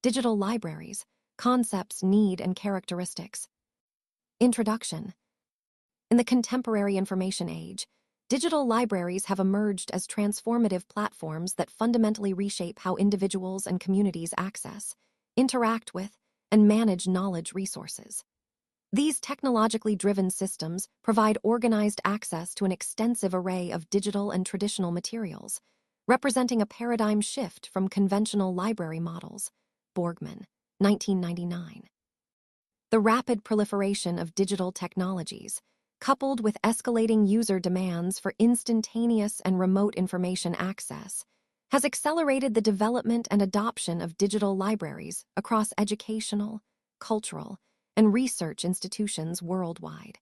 Digital libraries, concepts, need, and characteristics. Introduction. In the contemporary information age, digital libraries have emerged as transformative platforms that fundamentally reshape how individuals and communities access, interact with, and manage knowledge resources. These technologically driven systems provide organized access to an extensive array of digital and traditional materials, representing a paradigm shift from conventional library models. Borgman, 1999. The rapid proliferation of digital technologies, coupled with escalating user demands for instantaneous and remote information access, has accelerated the development and adoption of digital libraries across educational, cultural, and research institutions worldwide.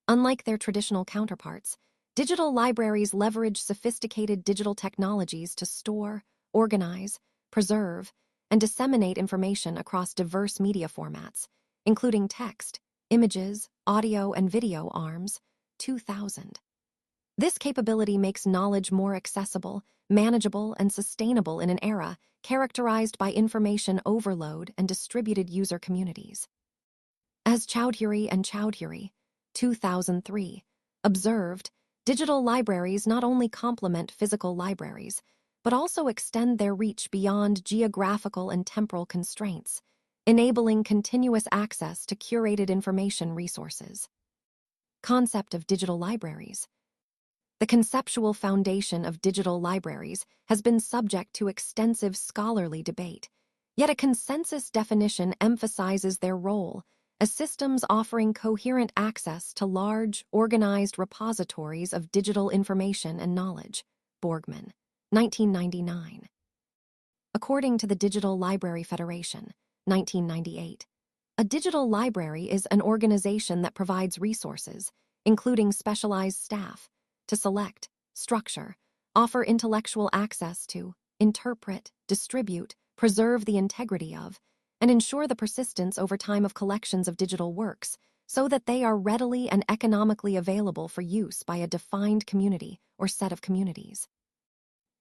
Unlike their traditional counterparts, digital libraries leverage sophisticated digital technologies to store, organize, preserve, and disseminate information across diverse media formats, including text, images, audio, and video. ARMS, 2000. This capability makes knowledge more accessible, manageable, and sustainable in an era characterized by information overload and distributed user communities. As Chowdhury and Chowdhury, 2003, observed, digital libraries not only complement physical libraries, but also extend their reach beyond geographical and temporal constraints, enabling continuous access to curated information resources. Concept of digital libraries. The conceptual foundation of digital libraries has been subject to extensive scholarly debate, yet a consensus definition emphasizes their role as systems offering coherent access to large, organized repositories of digital information and knowledge. Borgman, 1999. According to the Digital Library Federation, 1998, a digital library is an organization that provides resources, including specialized staff, to select, structure, offer intellectual access to, interpret, distribute, preserve the integrity of, and ensure the persistence over time of collections of digital works so that they are readily and economically available for use by a defined community or set of communities.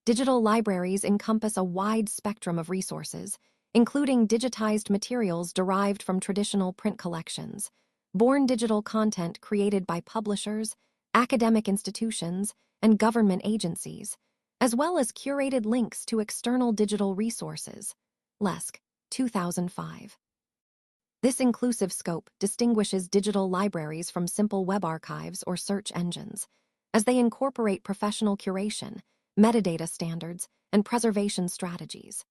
Digital libraries encompass a wide spectrum of resources, including digitized materials derived from traditional print collections, born digital content created by publishers, academic institutions, and government agencies, as well as curated links to external digital resources. Lesk, 2005. This inclusive scope distinguishes digital libraries from simple web archives or search engines, as they incorporate professional curation, metadata standards, and preservation strategies.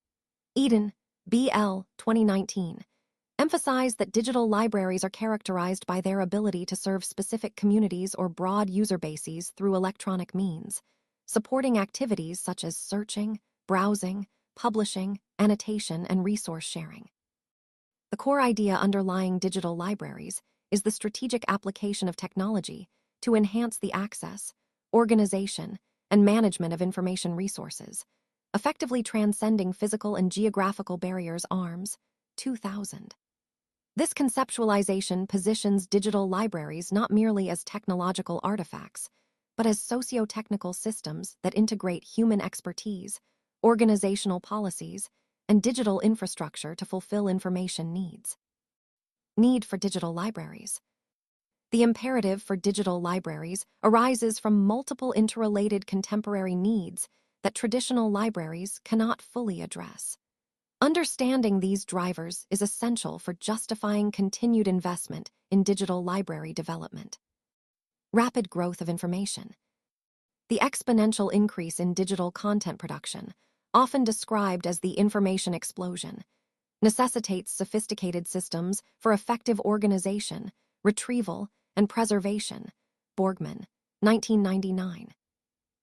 Eden, B.L., 2019, emphasize that digital libraries are characterized by their ability to serve specific communities or broad user bases through electronic means, supporting activities such as searching, browsing, publishing, annotation, and resource sharing. The core idea underlying digital libraries is the strategic application of technology to enhance the access, organization, and management of information resources, effectively transcending physical and geographical barriers. ARMS, 2000. This conceptualization positions digital libraries not merely as technological artifacts, but as socio-technical systems that integrate human expertise, organizational policies, and digital infrastructure to fulfill information needs. Need for digital libraries. The imperative for digital libraries arises from multiple interrelated contemporary needs that traditional libraries cannot fully address. Understanding these drivers is essential for justifying continued investment in digital library development. Rapid growth of information. The exponential increase in digital content production, often described as the information explosion, necessitates sophisticated systems for effective organization, retrieval, and preservation. Borgman, 1999.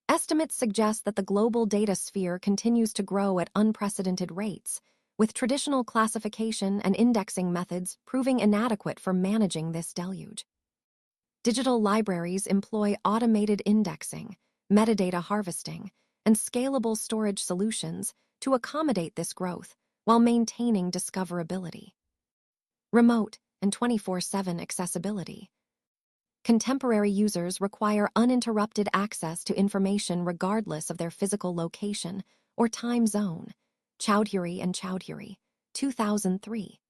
Estimates suggest that the global data sphere continues to grow at unprecedented rates, with traditional classification and indexing methods proving inadequate for managing this deluge. Digital libraries employ automated indexing, metadata harvesting, and scalable storage solutions to accommodate this growth while maintaining discoverability. Remote and 24/7 accessibility. Contemporary users require uninterrupted access to information regardless of their physical location or time zone. Chowdhury and Chowdhury, 2003.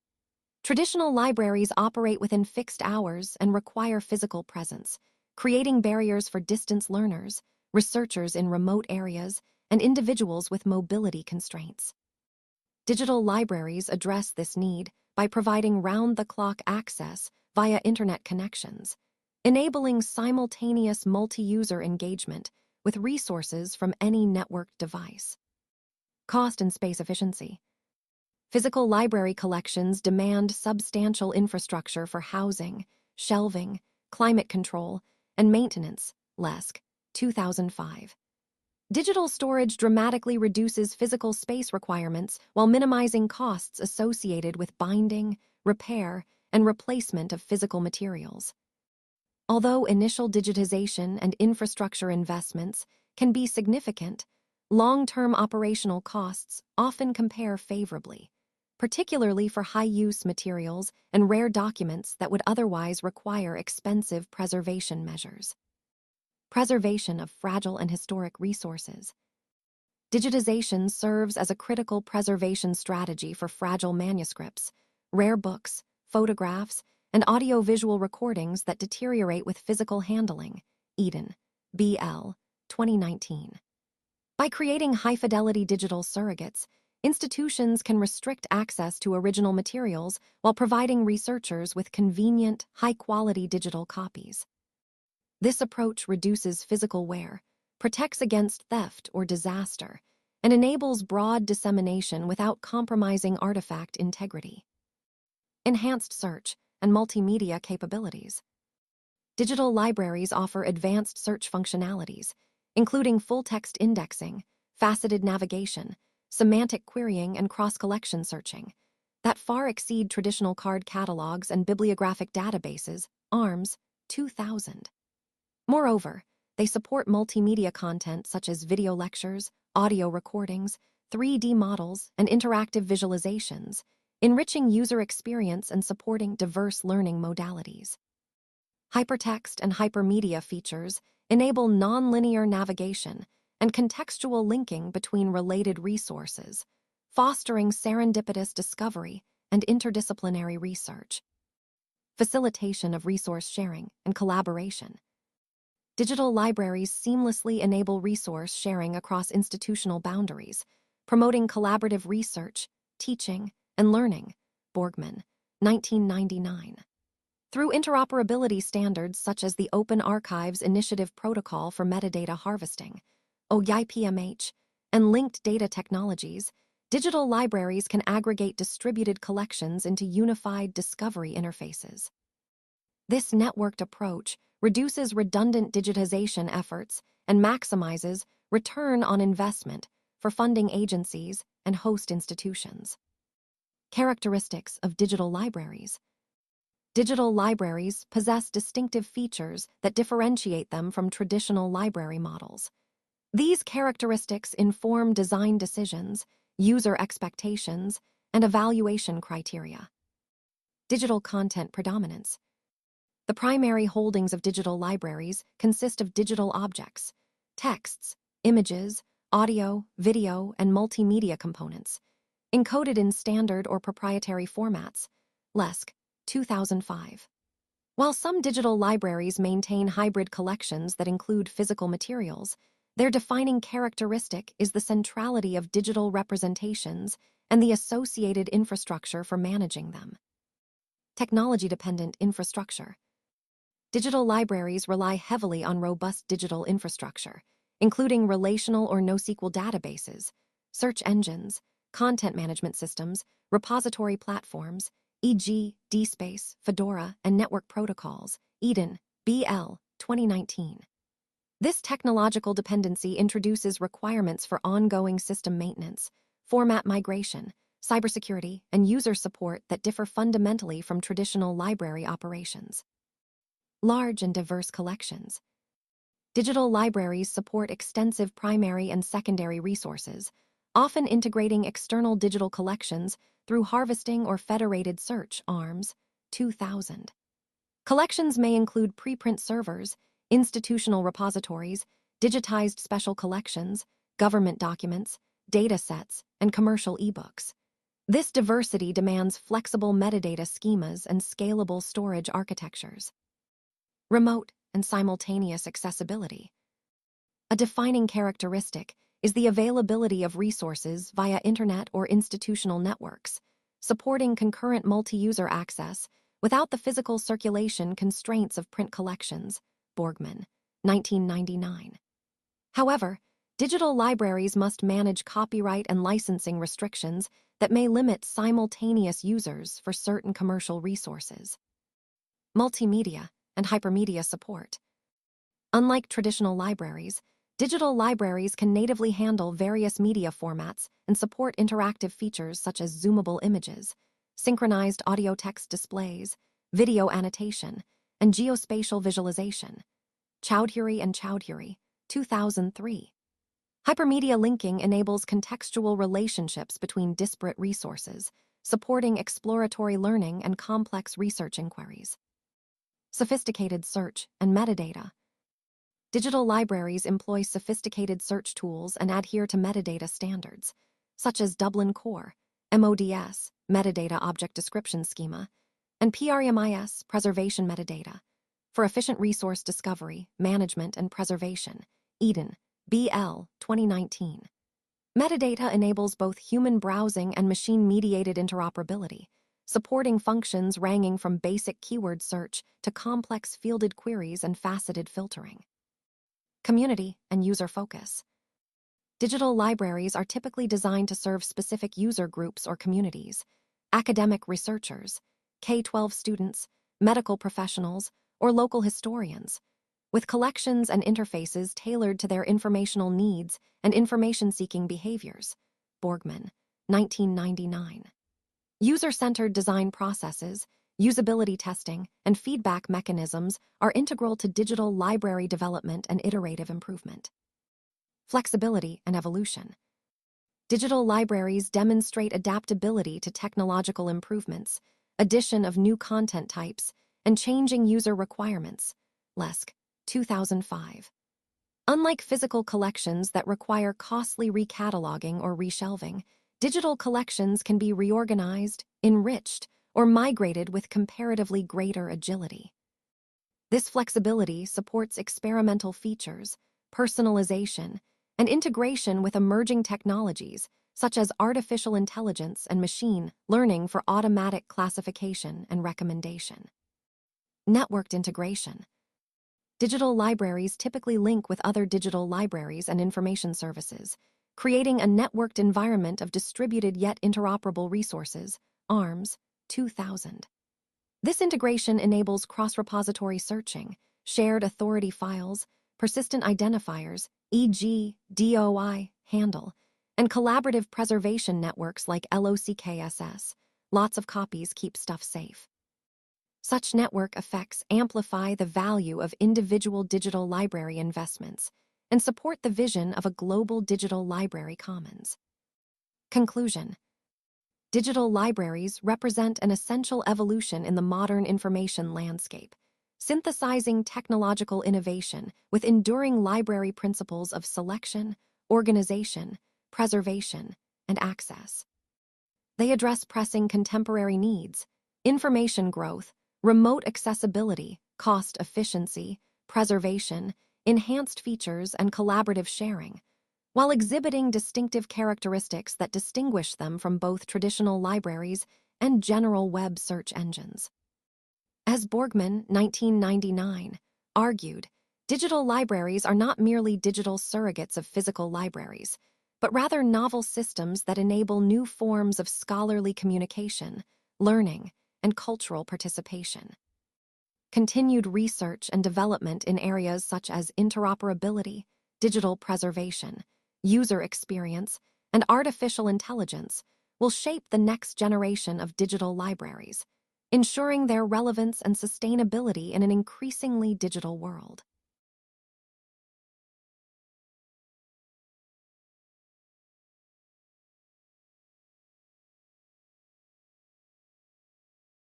Traditional libraries operate within fixed hours and require physical presence, creating barriers for distance learners, researchers in remote areas, and individuals with mobility constraints. Digital libraries address this need by providing round-the-clock access via internet connections, enabling simultaneous multi-user engagement with resources from any networked device. Cost and space efficiency. Physical library collections demand substantial infrastructure for housing, shelving, climate control, and maintenance, Lesk, 2005. Digital storage dramatically reduces physical space requirements while minimizing costs associated with binding, repair, and replacement of physical materials. Although initial digitization and infrastructure investments can be significant, long-term operational costs often compare favorably, particularly for high-use materials and rare documents that would otherwise require expensive preservation measures. Preservation of fragile and historic resources. Digitization serves as a critical preservation strategy for fragile manuscripts, rare books, photographs, and audio-visual recordings that deteriorate with physical handling. Eden, B.L., 2019. By creating high-fidelity digital surrogates, institutions can restrict access to original materials while providing researchers with convenient, high-quality digital copies. This approach reduces physical wear, protects against theft or disaster, and enables broad dissemination without compromising artifact integrity. Enhanced search and multimedia capabilities. Digital libraries offer advanced search functionalities, including full-text indexing, faceted navigation, semantic querying, and cross-collection searching, that far exceed traditional card catalogs and bibliographic databases, ARMS, 2000. Moreover, they support multimedia content such as video lectures, audio recordings, 3D models, and interactive visualizations, enriching user experience and supporting diverse learning modalities. Hypertext and hypermedia features enable nonlinear navigation and contextual linking between related resources, fostering serendipitous discovery and interdisciplinary research. Facilitation of resource sharing and collaboration. Digital libraries seamlessly enable resource sharing across institutional boundaries, promoting collaborative research, teaching, and learning. Borgman, 1999. Through interoperability standards such as the Open Archives Initiative Protocol for Metadata Harvesting, OYPMH, and linked data technologies, digital libraries can aggregate distributed collections into unified discovery interfaces. This networked approach reduces redundant digitization efforts and maximizes return on investment for funding agencies and host institutions. Characteristics of digital libraries. Digital libraries possess distinctive features that differentiate them from traditional library models. These characteristics inform design decisions, user expectations, and evaluation criteria. Digital content predominance. The primary holdings of digital libraries consist of digital objects, texts, images, audio, video, and multimedia components, encoded in standard or proprietary formats. Lesk, 2005. While some digital libraries maintain hybrid collections that include physical materials, their defining characteristic is the centrality of digital representations and the associated infrastructure for managing them. Technology-dependent infrastructure. Digital libraries rely heavily on robust digital infrastructure, including relational or NoSQL databases, search engines, content management systems, repository platforms, e.g., DSpace, Fedora, and network protocols. Eden, B.L., 2019. This technological dependency introduces requirements for ongoing system maintenance, format migration, cybersecurity, and user support that differ fundamentally from traditional library operations. Large and diverse collections. Digital libraries support extensive primary and secondary resources, often integrating external digital collections through harvesting or federated search, ARMS, 2000. Collections may include preprint servers, institutional repositories, digitized special collections, government documents, data sets, and commercial ebooks. This diversity demands flexible metadata schemas and scalable storage architectures. Remote and simultaneous accessibility. A defining characteristic is the availability of resources via internet or institutional networks, supporting concurrent multi-user access without the physical circulation constraints of print collections. Borgman, 1999. However, digital libraries must manage copyright and licensing restrictions that may limit simultaneous users for certain commercial resources. Multimedia and hypermedia support. Unlike traditional libraries, digital libraries can natively handle various media formats and support interactive features such as zoomable images, synchronized audio-text displays, video annotation, and geospatial visualization. Chowdhury and Chowdhury, 2003. Hypermedia linking enables contextual relationships between disparate resources, supporting exploratory learning and complex research inquiries. Sophisticated search and metadata. Digital libraries employ sophisticated search tools and adhere to metadata standards, such as Dublin Core, MODS, Metadata Object Description Schema, and PRMIS, Preservation Metadata, for efficient resource discovery, management, and preservation. Eden, BL, 2019. Metadata enables both human browsing and machine-mediated interoperability, supporting functions ranging from basic keyword search to complex fielded queries and faceted filtering. Community and user focus. Digital libraries are typically designed to serve specific user groups or communities: academic researchers, K-12 students, medical professionals, or local historians, with collections and interfaces tailored to their informational needs and information-seeking behaviors. Borgman, 1999. User-centered design processes, usability testing, and feedback mechanisms are integral to digital library development and iterative improvement. Flexibility and evolution. Digital libraries demonstrate adaptability to technological improvements, addition of new content types, and changing user requirements. Lesk, 2005. Unlike physical collections that require costly recataloging or reshelving, digital collections can be reorganized, enriched, or migrated with comparatively greater agility. This flexibility supports experimental features, personalization, and integration with emerging technologies such as artificial intelligence and machine learning for automatic classification and recommendation. Networked integration. Digital libraries typically link with other digital libraries and information services, creating a networked environment of distributed yet interoperable resources. ARMS, 2000. This integration enables cross-repository searching, shared authority files, persistent identifiers, e.g., DOI, handle, and collaborative preservation networks like LOCKSS. Lots of copies keep stuff safe. Such network effects amplify the value of individual digital library investments and support the vision of a global digital library commons. Conclusion. Digital libraries represent an essential evolution in the modern information landscape, synthesizing technological innovation with enduring library principles of selection, organization, preservation, and access. They address pressing contemporary needs: information growth, remote accessibility, cost efficiency, preservation, enhanced features, and collaborative sharing, while exhibiting distinctive characteristics that distinguish them from both traditional libraries and general web search engines. As Borgman, 1999, argued, digital libraries are not merely digital surrogates of physical libraries, but rather novel systems that enable new forms of scholarly communication, learning, and cultural participation. Continued research and development in areas such as interoperability, digital preservation, user experience, and artificial intelligence will shape the next generation of digital libraries, ensuring their relevance and sustainability in an increasingly digital world.